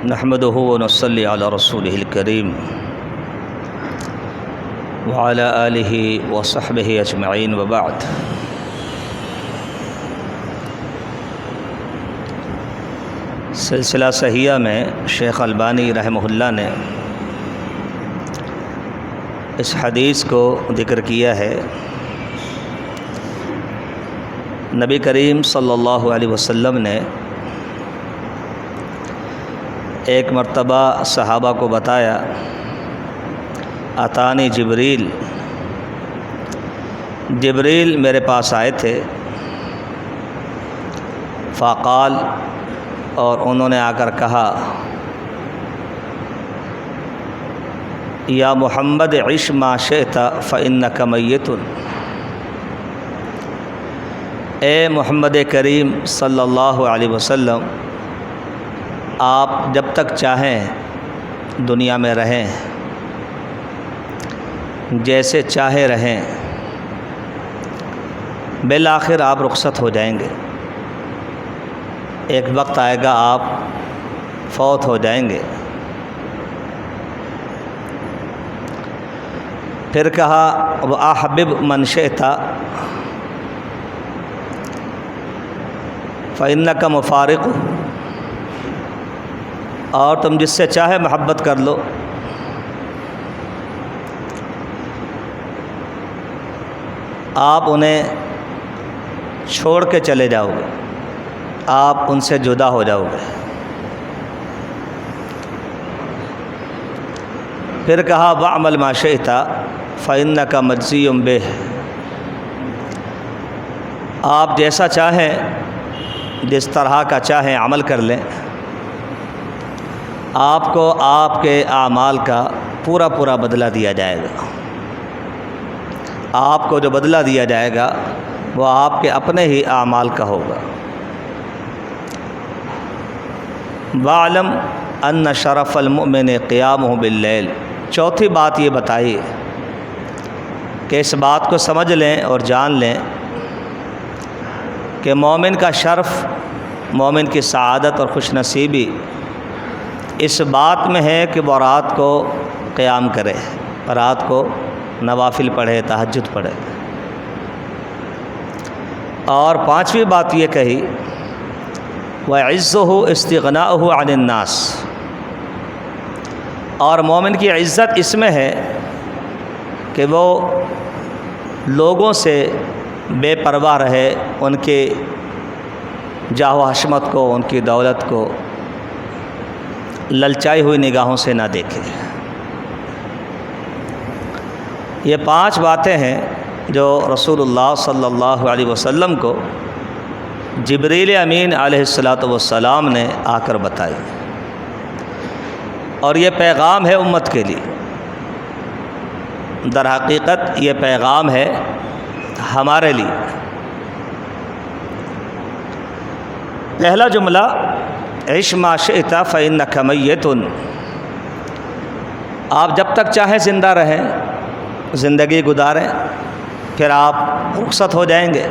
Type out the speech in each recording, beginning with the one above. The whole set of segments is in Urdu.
نحمده ونصلي على رسوله الكريم وعلى آله وصحبه أجمعين وبعد۔ سلسلہ صحیحہ میں شیخ البانی رحمہ اللہ نے اس حدیث کو ذکر کیا ہے۔ نبی کریم صلی اللہ علیہ وسلم نے ایک مرتبہ صحابہ کو بتایا، اتانی جبریل میرے پاس آئے تھے، فقال، اور انہوں نے آ کر کہا، یا محمد عش ما شئت فإنک میت، اے محمد کریم صلی اللہ علیہ وسلم، آپ جب تک چاہیں دنیا میں رہیں، جیسے چاہے رہیں، بالآخر آپ رخصت ہو جائیں گے، ایک وقت آئے گا آپ فوت ہو جائیں گے۔ پھر کہا، وَأَحْبِبْ مَنْ شِئْتَ فَإِنَّكَ مُفَارِقُهُ، اور تم جس سے چاہے محبت کر لو، آپ انہیں چھوڑ کے چلے جاؤ گے، آپ ان سے جدا ہو جاؤ گے۔ پھر کہا، وَاعْمَلْ مَا شِئْتَ فَإِنَّكَ مَجْزِيٌّ بِهِ، آپ جیسا چاہیں، جس طرح کا چاہیں عمل کر لیں، آپ کو آپ کے اعمال کا پورا بدلہ دیا جائے گا۔ آپ کو جو بدلہ دیا جائے گا وہ آپ کے اپنے ہی اعمال کا ہوگا۔ وَاعْلَمْ أَنَّ شَرَفَ الْمُؤْمِنِ قِيَامُهُ بِاللَّيْلِ، چوتھی بات یہ بتائی کہ اس بات کو سمجھ لیں اور جان لیں کہ مومن کا شرف، مومن کی سعادت اور خوش نصیبی اس بات میں ہے کہ وہ رات کو قیام کرے، رات کو نوافل پڑھے، تہجد پڑھے۔ اور پانچویں بات یہ کہی، وَعِزُّهُ اسْتِغْنَاؤُهُ عَنِ النَّاسِ، اور مومن کی عزت اس میں ہے کہ وہ لوگوں سے بے پرواہ رہے، ان کے جاہ و حشمت کو، ان کی دولت کو للچائی ہوئی نگاہوں سے نہ دیکھے۔ یہ پانچ باتیں ہیں جو رسول اللہ صلی اللہ علیہ وسلم کو جبریل امین علیہ الصلاۃ والسلام نے آ کر بتائی، اور یہ پیغام ہے امت کے لیے۔ در حقیقت یہ پیغام ہے ہمارے لیے۔ پہلا جملہ، عش ما شئت فإنک میت، آپ جب تک چاہیں زندہ رہیں، زندگی گزاریں، پھر آپ رخصت ہو جائیں گے۔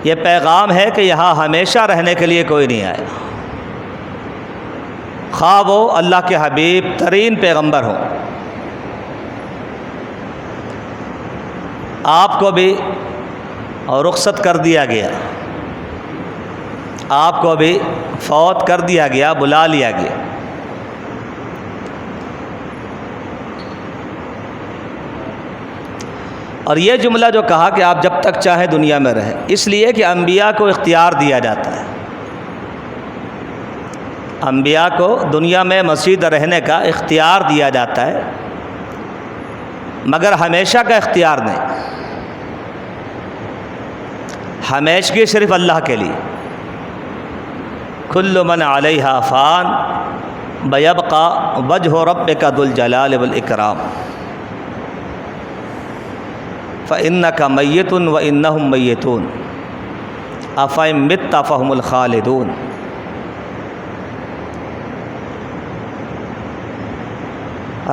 یہ پیغام ہے کہ یہاں ہمیشہ رہنے کے لیے کوئی نہیں آیا، خواہ وہ اللہ کے حبیب ترین پیغمبر ہوں۔ آپ کو بھی رخصت کر دیا گیا، آپ کو بھی فوت کر دیا گیا، بلا لیا گیا۔ اور یہ جملہ جو کہا کہ آپ جب تک چاہیں دنیا میں رہیں، اس لیے کہ انبیاء کو اختیار دیا جاتا ہے، انبیاء کو دنیا میں مزید رہنے کا اختیار دیا جاتا ہے، مگر ہمیشہ کا اختیار نہیں، ہمیشگی صرف اللہ کے لیے۔ کل من علیہا فان ویبقی وجہ ربک ذو الجلال والاکرام، فإنک میت وإنہم میتون افإن مت فہم الخالدون۔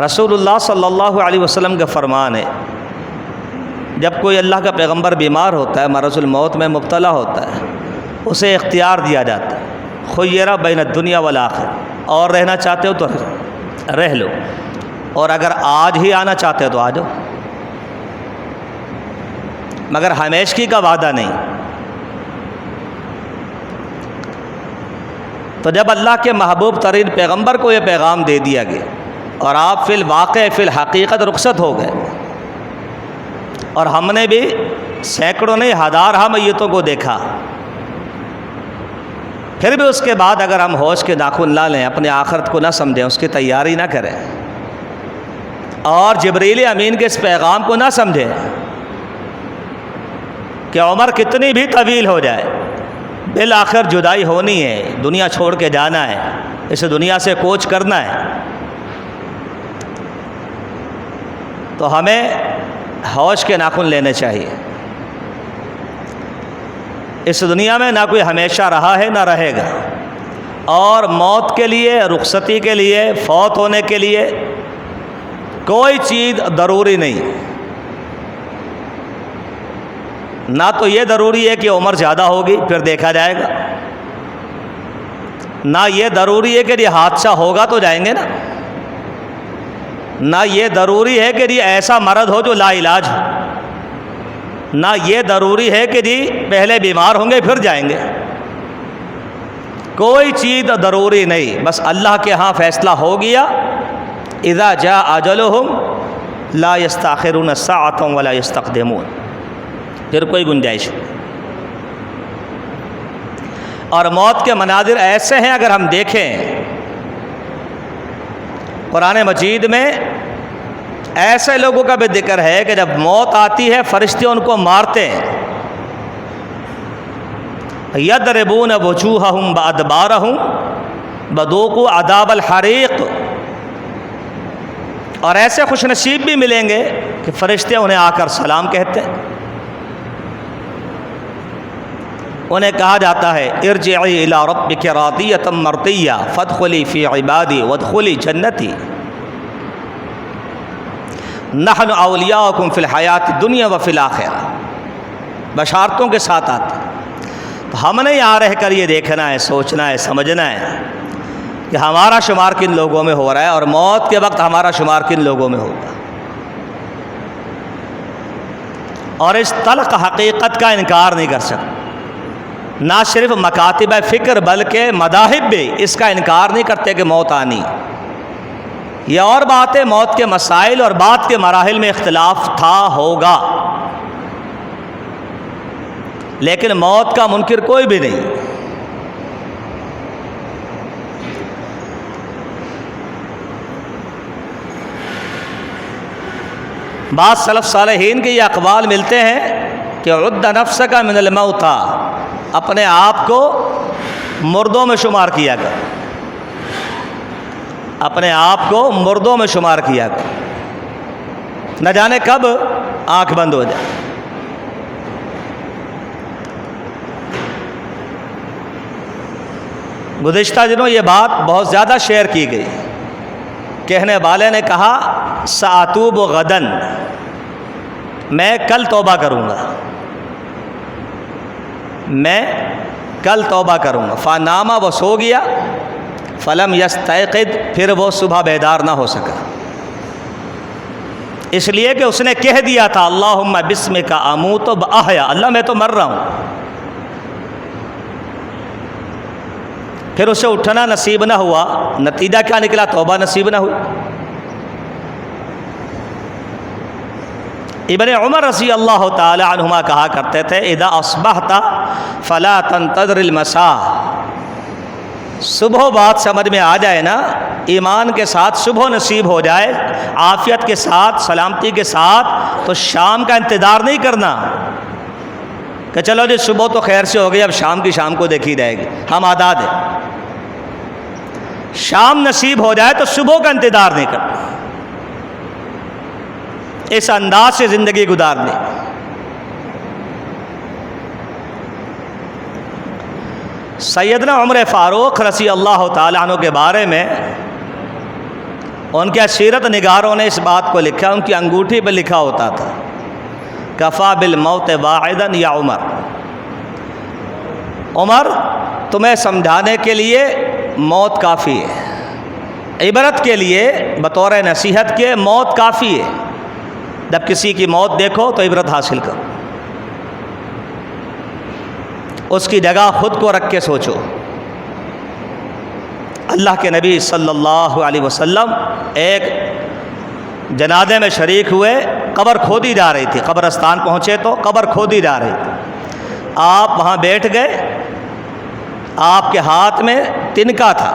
رسول اللہ صلی اللہ علیہ وسلم کا فرمان ہے جب کوئی اللہ کا پیغمبر بیمار ہوتا ہے، مرض الموت میں مبتلا ہوتا ہے، اسے اختیار دیا جاتا ہے، خیرہ بین الدنیا والآخرہ، اور رہنا چاہتے ہو تو رہ لو، اور اگر آج ہی آنا چاہتے ہو تو آ جاؤ، مگر ہمیشگی کا وعدہ نہیں۔ تو جب اللہ کے محبوب ترین پیغمبر کو یہ پیغام دے دیا گیا اور آپ فی الواقع فی الحقیقت رخصت ہو گئے، اور ہم نے بھی سینکڑوں نہیں ہزارہ میتوں کو دیکھا، پھر بھی اس کے بعد اگر ہم ہوش کے ناخن نہ لیں، اپنے آخرت کو نہ سمجھیں، اس کی تیاری نہ کریں، اور جبریل امین کے اس پیغام کو نہ سمجھیں کہ عمر کتنی بھی طویل ہو جائے، بالآخر جدائی ہونی ہے، دنیا چھوڑ کے جانا ہے، اس دنیا سے کوچ کرنا ہے، تو ہمیں ہوش کے ناخن لینے چاہیے۔ اس دنیا میں نہ کوئی ہمیشہ رہا ہے نہ رہے گا، اور موت کے لیے، رخصتی کے لیے، فوت ہونے کے لیے کوئی چیز ضروری نہیں۔ نہ تو یہ ضروری ہے کہ عمر زیادہ ہوگی پھر دیکھا جائے گا، نہ یہ ضروری ہے کہ یہ حادثہ ہوگا تو جائیں گے نا، نہ یہ ضروری ہے کہ یہ ایسا مرض ہو جو لا علاج ہو، نہ یہ ضروری ہے کہ جی پہلے بیمار ہوں گے پھر جائیں گے، کوئی چیز ضروری نہیں، بس اللہ کے ہاں فیصلہ ہو گیا، اذا جاء اجلهم لا يستاخرون ساعة ولا يستقدمون، پھر کوئی گنجائش نہیں۔ اور موت کے مناظر ایسے ہیں، اگر ہم دیکھیں قرآن مجید میں ایسے لوگوں کا بھی ذکر ہے کہ جب موت آتی ہے فرشتے ان کو مارتے ہیں، یضربون وجوہہم وادبارہم وذوقوا عذاب الحریق، اور ایسے خوش نصیب بھی ملیں گے کہ فرشتے انہیں آ کر سلام کہتے ہیں، انہیں کہا جاتا ہے ارجعی الی ربک راضیۃ مرضیہ فادخلی فی عبادی وادخلی جنتی، نحن اولیاؤکم فی الحیات الدنیا وفی الآخرہ، بشارتوں کے ساتھ آتے ہیں۔ تو ہم نے یہاں رہ کر یہ دیکھنا ہے، سوچنا ہے، سمجھنا ہے کہ ہمارا شمار کن لوگوں میں ہو رہا ہے، اور موت کے وقت ہمارا شمار کن لوگوں میں ہوگا، اور اس تلخ حقیقت کا انکار نہیں کر سکتے۔ نہ صرف مکاتب فکر بلکہ مذاہب بھی اس کا انکار نہیں کرتے کہ موت آنی۔ یہ اور بات ہے، موت کے مسائل اور بعد کے مراحل میں اختلاف تھا، ہوگا، لیکن موت کا منکر کوئی بھی نہیں۔ بعض سلف صالحین کے یہ اقوال ملتے ہیں کہ عد نفسک من الموتى، اپنے آپ کو مردوں میں شمار کیا کر، اپنے آپ کو مردوں میں شمار کیا کر، نہ جانے کب آنکھ بند ہو جائے۔ گزشتہ دنوں یہ بات بہت زیادہ شیئر کی گئی، کہنے والے نے کہا سأتوب غداً، میں کل توبہ کروں گا، میں کل توبہ کروں گا۔ فنامہ، وہ سو گیا، فلم یستیقظ، پھر وہ صبح بیدار نہ ہو سکا، اس لیے کہ اس نے کہہ دیا تھا اللہم بسمک اموت و احیا، اللہ میں تو مر رہا ہوں، پھر اسے اٹھنا نصیب نہ ہوا، نتیجہ کیا نکلا؟ توبہ نصیب نہ ہوئی۔ ابن عمر رضی اللہ تعالی عنہما کہا کرتے تھے اذا اصبحت فلا تنتظر المساء، صبح بات سمجھ میں آ جائے نا، ایمان کے ساتھ صبح نصیب ہو جائے، عافیت کے ساتھ، سلامتی کے ساتھ، تو شام کا انتظار نہیں کرنا کہ چلو جی صبح تو خیر سے ہو گئی، اب شام کی شام کو دیکھی جائے گی، ہم آزاد ہیں۔ شام نصیب ہو جائے تو صبح کا انتظار نہیں کرنا، اس انداز سے زندگی گزارنی۔ سیدنا عمر فاروق رضی اللہ تعالیٰ عنہ کے بارے میں ان کے سیرت نگاروں نے اس بات کو لکھا، ان کی انگوٹھی پہ لکھا ہوتا تھا کفا بالموت واعدا یا عمر، عمر تمہیں سمجھانے کے لیے موت کافی ہے، عبرت کے لیے بطور نصیحت کے موت کافی ہے۔ جب کسی کی موت دیکھو تو عبرت حاصل کرو، اس کی جگہ خود کو رکھ کے سوچو۔ اللہ کے نبی صلی اللہ علیہ وسلم ایک جنازے میں شریک ہوئے، قبر کھودی جا رہی تھی، قبرستان پہنچے تو قبر کھودی جا رہی تھی، آپ وہاں بیٹھ گئے، آپ کے ہاتھ میں تنکا تھا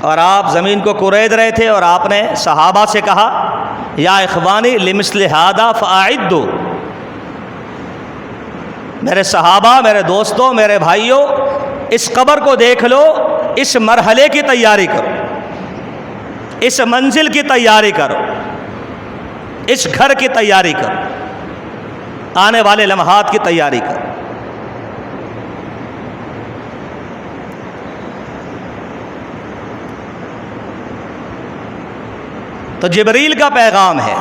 اور آپ زمین کو کورید رہے تھے، اور آپ نے صحابہ سے کہا یا اخوانی لمثل ھذا فاعدوا، میرے صحابہ، میرے دوستوں، میرے بھائیوں، اس قبر کو دیکھ لو، اس مرحلے کی تیاری کرو، اس منزل کی تیاری کرو، اس گھر کی تیاری کرو، آنے والے لمحات کی تیاری کرو۔ تو جبریل کا پیغام ہے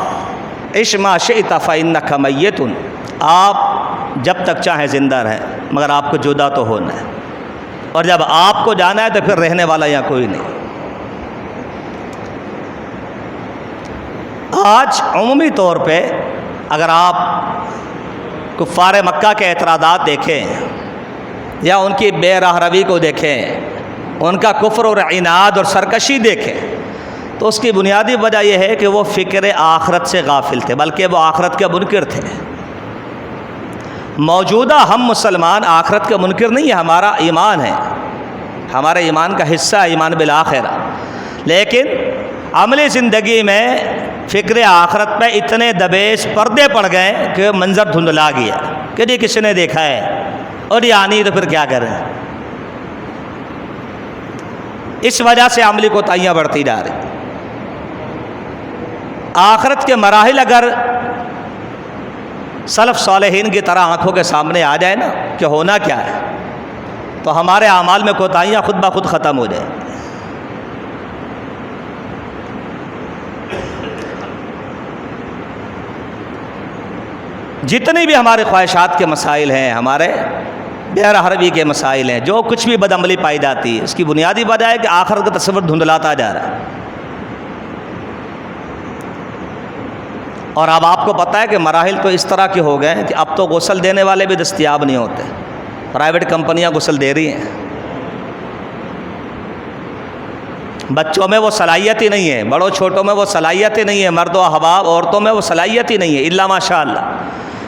عش ما شئت فإنک میت، آپ جب تک چاہیں زندہ رہیں مگر آپ کو جدا تو ہونا ہے، اور جب آپ کو جانا ہے تو پھر رہنے والا یہاں کوئی نہیں۔ آج عمومی طور پہ اگر آپ کفار مکہ کے اعتراضات دیکھیں یا ان کی بے راہ روی کو دیکھیں، ان کا کفر اور عناد اور سرکشی دیکھیں، تو اس کی بنیادی وجہ یہ ہے کہ وہ فکر آخرت سے غافل تھے، بلکہ وہ آخرت کے منکر تھے۔ موجودہ ہم مسلمان آخرت کے منکر نہیں ہیں، ہمارا ایمان ہے، ہمارے ایمان کا حصہ ہے ایمان بالآخرہ، لیکن عملی زندگی میں فکر آخرت پہ اتنے دبیش پردے پڑ گئے کہ منظر دھندلا گیا کہ یہ کسی نے دیکھا ہے اور یہ آنی تو پھر کیا کریں۔ اس وجہ سے عملی کوتاہیاں بڑھتی جا رہی۔ آخرت کے مراحل اگر سلف صالحین کی طرح آنکھوں کے سامنے آ جائے نا کہ ہونا کیا ہے، تو ہمارے اعمال میں کوتاہیاں خود بخود ختم ہو جائیں۔ جتنی بھی ہمارے خواہشات کے مسائل ہیں، ہمارے بے راہ روی کے مسائل ہیں، جو کچھ بھی بدعملی پائی جاتی ہے، اس کی بنیادی وجہ ہے کہ آخرت کا تصور دھندلاتا جا رہا ہے۔ اور اب آپ کو پتہ ہے کہ مراحل تو اس طرح کے ہو گئے ہیں کہ اب تو غسل دینے والے بھی دستیاب نہیں ہوتے، پرائیویٹ کمپنیاں غسل دے رہی ہیں۔ بچوں میں وہ صلاحیت ہی نہیں ہے، بڑوں چھوٹوں میں وہ صلاحیت ہی نہیں ہے، مرد و احباب عورتوں میں وہ صلاحیت ہی نہیں ہے، الا ماشاء اللہ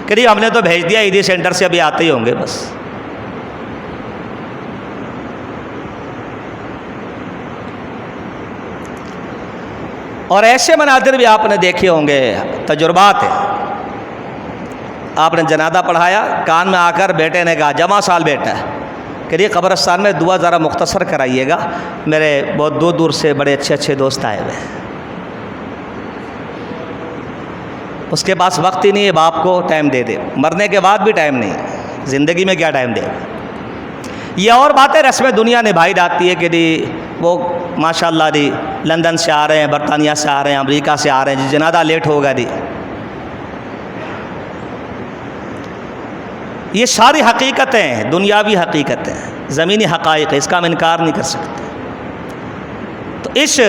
کہ ہم نے تو بھیج دیا عیدی سینٹر سے، ابھی آتے ہی ہوں گے بس۔ اور ایسے مناظر بھی آپ نے دیکھے ہوں گے، تجربات ہیں۔ آپ نے جنازہ پڑھایا، کان میں آ کر بیٹے نے کہا، جمع سال بیٹا ہے، کہ یہ قبرستان میں دعا ذرا مختصر کرائیے گا، میرے بہت دور دور سے بڑے اچھے اچھے دوست آئے ہوئے ہیں۔ اس کے پاس وقت ہی نہیں ہے باپ کو ٹائم دے دے، مرنے کے بعد بھی ٹائم نہیں ہے، زندگی میں کیا ٹائم دے گا۔ یہ اور باتیں رسم دنیا نبھائی جاتی ہے کہ جی وہ ماشاء اللہ جی لندن سے آ رہے ہیں، برطانیہ سے آ رہے ہیں، امریکہ سے آ رہے ہیں، جی جنازہ لیٹ ہوگا جی۔ یہ ساری حقیقتیں ہیں، دنیاوی حقیقتیں ہیں، زمینی حقائق ہے، اس کا ہم انکار نہیں کر سکتے۔ تو اس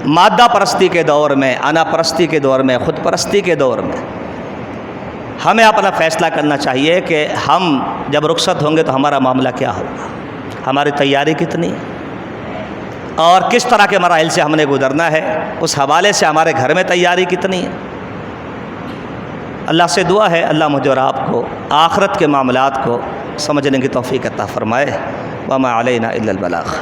مادہ پرستی کے دور میں، انا پرستی کے دور میں، خود پرستی کے دور میں ہمیں اپنا فیصلہ کرنا چاہیے کہ ہم جب رخصت ہوں گے تو ہمارا معاملہ کیا ہوگا، ہماری تیاری کتنی اور کس طرح کے مراحل سے ہم نے گزرنا ہے، اس حوالے سے ہمارے گھر میں تیاری کتنی ہے۔ اللہ سے دعا ہے اللہ مجھے اور آپ کو آخرت کے معاملات کو سمجھنے کی توفیق عطا فرمائے۔ وما علینا الا البلاغ۔